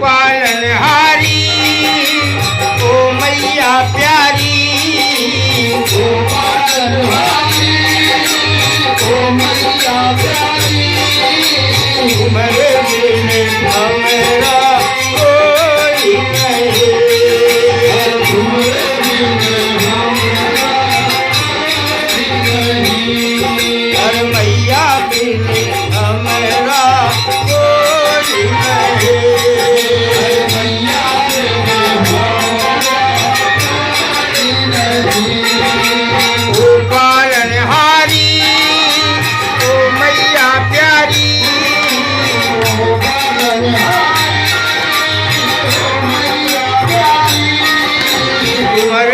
पालनहारी ओ मैया प्यारी ओ पालनहारी ओ मैया प्यारी तुम्हारे बिन हमारा कोई नहीं तुम्हारे बिन हमारा कोई नहीं हर मैया बिन हमारा कोई नहीं मैया बिन हमारा कोई नहीं ओ पालनहारी ओ मैया प्यारी ओ पालनहारी ओ मैया प्यारी तुम्हारे